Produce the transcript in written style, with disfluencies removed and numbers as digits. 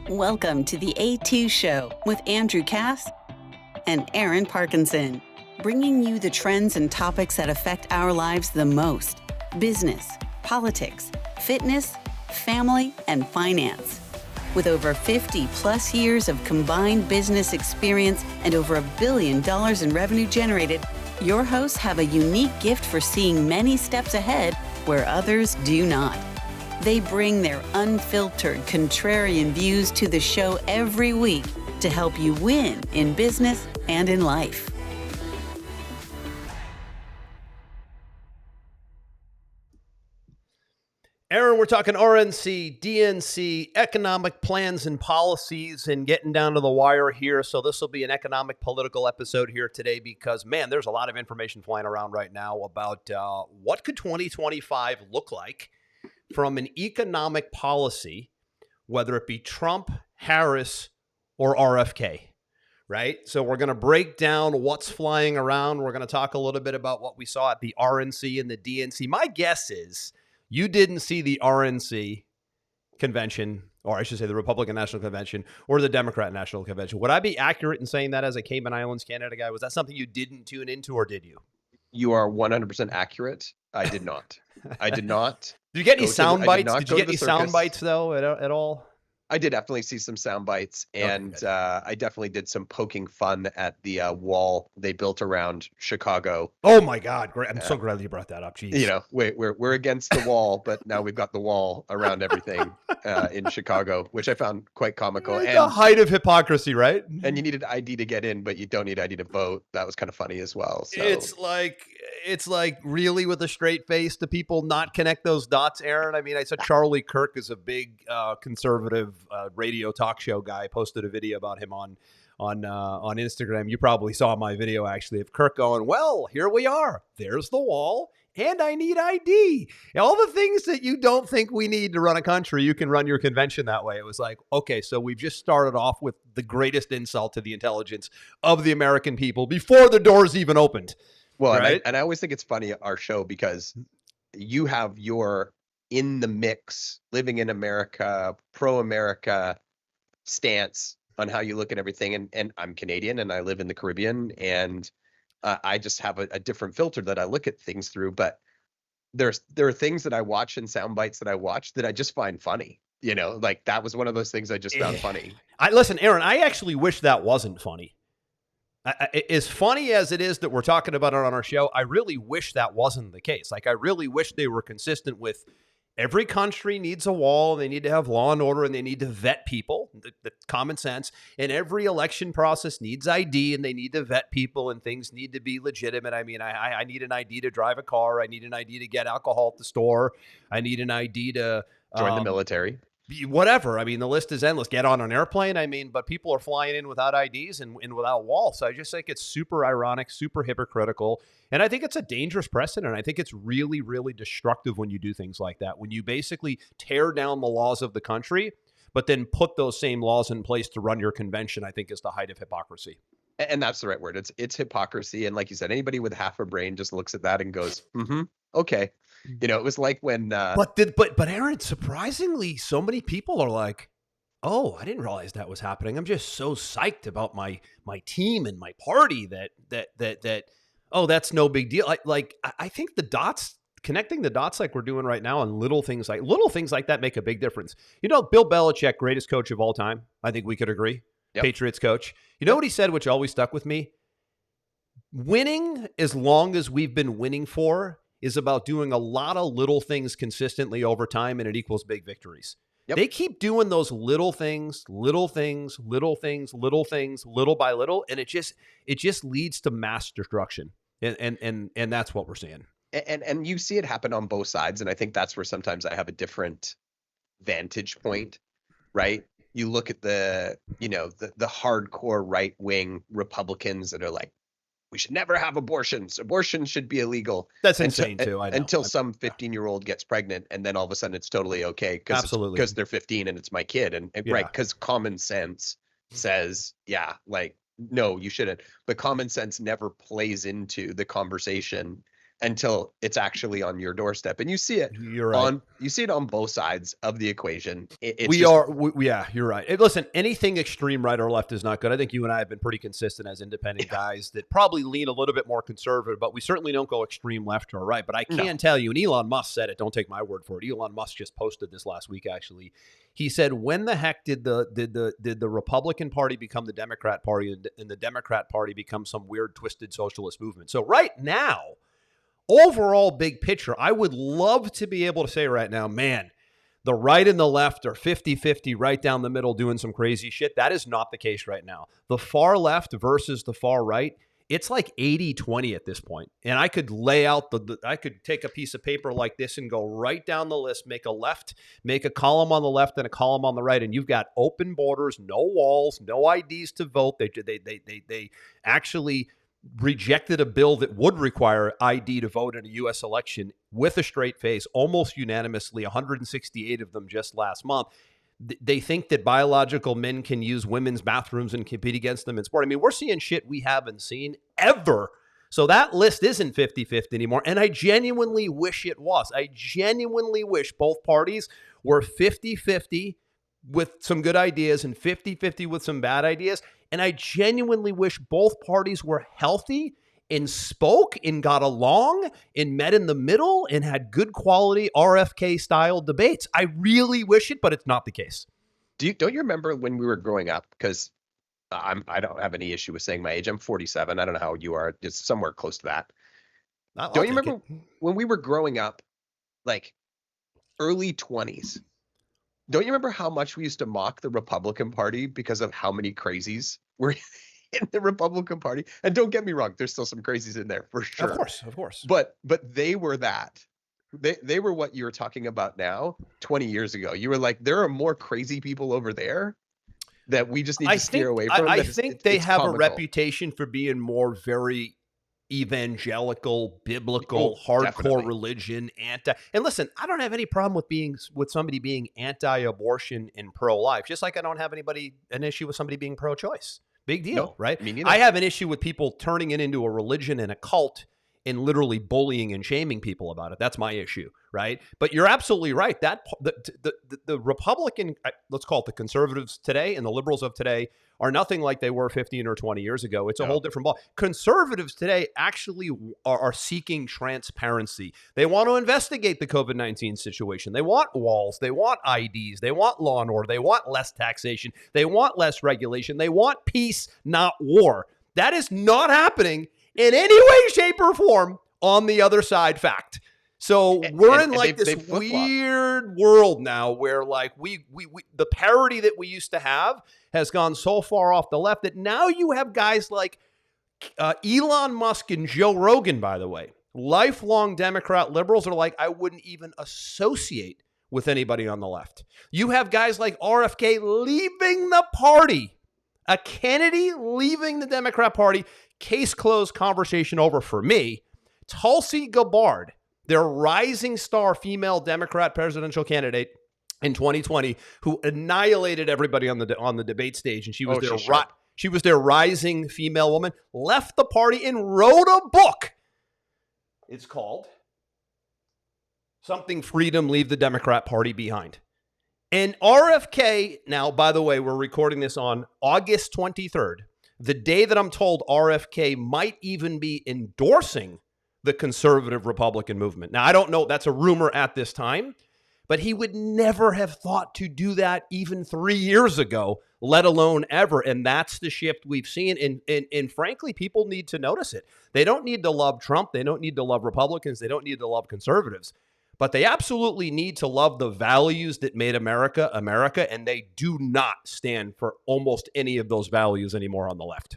Welcome to the A2 Show with Andrew Cass and Aaron Parkinson, bringing you the trends and topics that affect our lives the most: business, politics, fitness, family, and finance. With over 50 plus years of combined business experience and over $1 billion in revenue generated, your hosts have a unique gift for seeing many steps ahead where others do not. They bring their unfiltered, contrarian views to the show every week to help you win in business and in life. Aaron, we're talking RNC, DNC, economic plans and policies, and getting down to the wire here. So this will be an economic political episode here today because, man, there's a lot of information flying around right now about what could 2025 look like from an economic policy, whether it be Trump, Harris, or RFK, right? So we're going to break down what's flying around. We're going to talk a little bit about what we saw at the RNC and the DNC. My guess is you didn't see the RNC convention, or I should say the Republican National Convention or the Democrat National Convention. Would I be accurate in saying that as a Cayman Islands, Canada guy? Was that something you didn't tune into, or did you? You are 100% accurate. I did not. I did not. Did you get any sound bites? Did you get any sound bites though at all? I did definitely see some sound bites, and I definitely did some poking fun at the wall they built around Chicago. Oh my God! Great! I'm so glad you brought that up. Jeez. You know, we're against the wall, but now we've got the wall around everything in Chicago, which I found quite comical. And the height of hypocrisy, right? And you needed ID to get in, but you don't need ID to vote. That was kind of funny as well. So. It's like really, with a straight face, do people not connect those dots, Aaron? I mean, I saw Charlie Kirk is a big conservative radio talk show guy. Posted a video about him on Instagram. You probably saw my video actually of Kirk going, "Well, here we are. There's the wall, and I need ID." All the things that you don't think we need to run a country, you can run your convention that way. It was like, okay, so we've just started off with the greatest insult to the intelligence of the American people before the doors even opened. Well, right? and I always think it's funny, our show, because you have your in the mix, living in America, pro-America stance on how you look at everything. And I'm Canadian and I live in the Caribbean, and I just have a different filter that I look at things through. But there are things that I watch and sound bites that I watch that I just find funny. You know, like that was one of those things I just found funny. Listen, Aaron, I actually wish that wasn't funny. As funny as it is that we're talking about it on our show, I really wish that wasn't the case. Like, I really wish they were consistent with every country needs a wall, they need to have law and order, and they need to vet people, the common sense. And every election process needs ID, and they need to vet people, and things need to be legitimate. I mean, I need an ID to drive a car. I need an ID to get alcohol at the store. I need an ID to join the military. Whatever. I mean, the list is endless. Get on an airplane. I mean, but people are flying in without IDs and without walls. So I just think it's super ironic, super hypocritical. And I think it's a dangerous precedent. I think it's really, really destructive when you do things like that. When you basically tear down the laws of the country, but then put those same laws in place to run your convention, I think is the height of hypocrisy. And that's the right word. It's hypocrisy. And like you said, anybody with half a brain just looks at that and goes, okay. You know, it was like when but Aaron, surprisingly, so many people are like, "Oh, I didn't realize that was happening. I'm just so psyched about my team and my party that oh, that's no big deal." I think connecting the dots like we're doing right now, and little things like that make a big difference. You know, Bill Belichick, greatest coach of all time. I think we could agree. Yep. Patriots coach. You know what he said, which always stuck with me? Winning, as long as we've been winning for, is about doing a lot of little things consistently over time, and it equals big victories. Yep. They keep doing those little things, little by little, and it just leads to mass destruction. And that's what we're seeing. And you see it happen on both sides, and I think that's where sometimes I have a different vantage point, right? You look at the hardcore right-wing Republicans that are like, we should never have abortions. Abortion should be illegal. That's insane too. I know. Until some 15-year-old gets pregnant, and then all of a sudden it's totally okay because they're 15 and it's my kid, and right, because common sense says, no, you shouldn't. But common sense never plays into the conversation until it's actually on your doorstep. And you see it You're right. on both sides of the equation. Yeah, you're right. Hey, listen, anything extreme right or left is not good. I think you and I have been pretty consistent as independent guys that probably lean a little bit more conservative, but we certainly don't go extreme left or right. But I can tell you, and Elon Musk said it, don't take my word for it. Elon Musk just posted this last week, actually. He said, when the heck did the Republican Party become the Democrat Party, and the Democrat Party become some weird twisted socialist movement? So right now, overall big picture, I would love to be able to say right now, man, the right and the left are 50-50 right down the middle doing some crazy shit. That is not the case right now. The far left versus the far right, it's like 80-20 at this point. And I could lay out I could take a piece of paper like this and go right down the list, make a column on the left and a column on the right. And you've got open borders, no walls, no IDs to vote. They actually rejected a bill that would require ID to vote in a U.S. election with a straight face, almost unanimously, 168 of them just last month. They think that biological men can use women's bathrooms and compete against them in sport. I mean, we're seeing shit we haven't seen ever. So that list isn't 50-50 anymore, and I genuinely wish it was. I genuinely wish both parties were 50-50 with some good ideas and 50-50 with some bad ideas. And I genuinely wish both parties were healthy and spoke and got along and met in the middle and had good quality RFK style debates. I really wish it, but it's not the case. Don't you remember when we were growing up? Because I don't have any issue with saying my age. I'm 47. I don't know how you are. It's somewhere close to that. Don't you remember when we were growing up, like early 20s? Don't you remember how much we used to mock the Republican Party because of how many crazies were in the Republican Party? And don't get me wrong, there's still some crazies in there for sure. Of course. But they were that. They were what you're talking about now 20 years ago. You were like, there are more crazy people over there that we just need to steer away from. I think they have a reputation for being more very evangelical, biblical, hardcore definitely. Religion, and listen, I don't have any problem with somebody being anti-abortion and pro-life, just like I don't have an issue with somebody being pro-choice. Big deal, right? Me neither. I have an issue with people turning it into a religion and a cult and literally bullying and shaming people about it. That's my issue, right? But you're absolutely right. That the Republican, let's call it the conservatives today and the liberals of today, are nothing like they were 15 or 20 years ago. It's a whole different ball. Conservatives today actually are seeking transparency. They want to investigate the COVID-19 situation. They want walls. They want IDs. They want law and order. They want less taxation. They want less regulation. They want peace, not war. That is not happening in any way, shape, or form on the other side. Fact. So we're in like this weird world now where like we the parity that we used to have has gone so far off the left that now you have guys like Elon Musk and Joe Rogan, by the way, lifelong Democrat liberals are like, I wouldn't even associate with anybody on the left. You have guys like RFK leaving the party, a Kennedy leaving the Democrat Party. Case closed, conversation over for me. Tulsi Gabbard, their rising star female Democrat presidential candidate in 2020, who annihilated everybody on the debate stage, and she was their rising female woman, left the party and wrote a book. It's called Something Freedom Leave the Democrat Party Behind. And RFK, now, by the way, we're recording this on August 23rd, the day that I'm told RFK might even be endorsing the conservative Republican movement. Now, I don't know. That's a rumor at this time, but he would never have thought to do that even 3 years ago, let alone ever. And that's the shift we've seen. And frankly, people need to notice it. They don't need to love Trump. They don't need to love Republicans. They don't need to love conservatives. But they absolutely need to love the values that made America, America, and they do not stand for almost any of those values anymore on the left.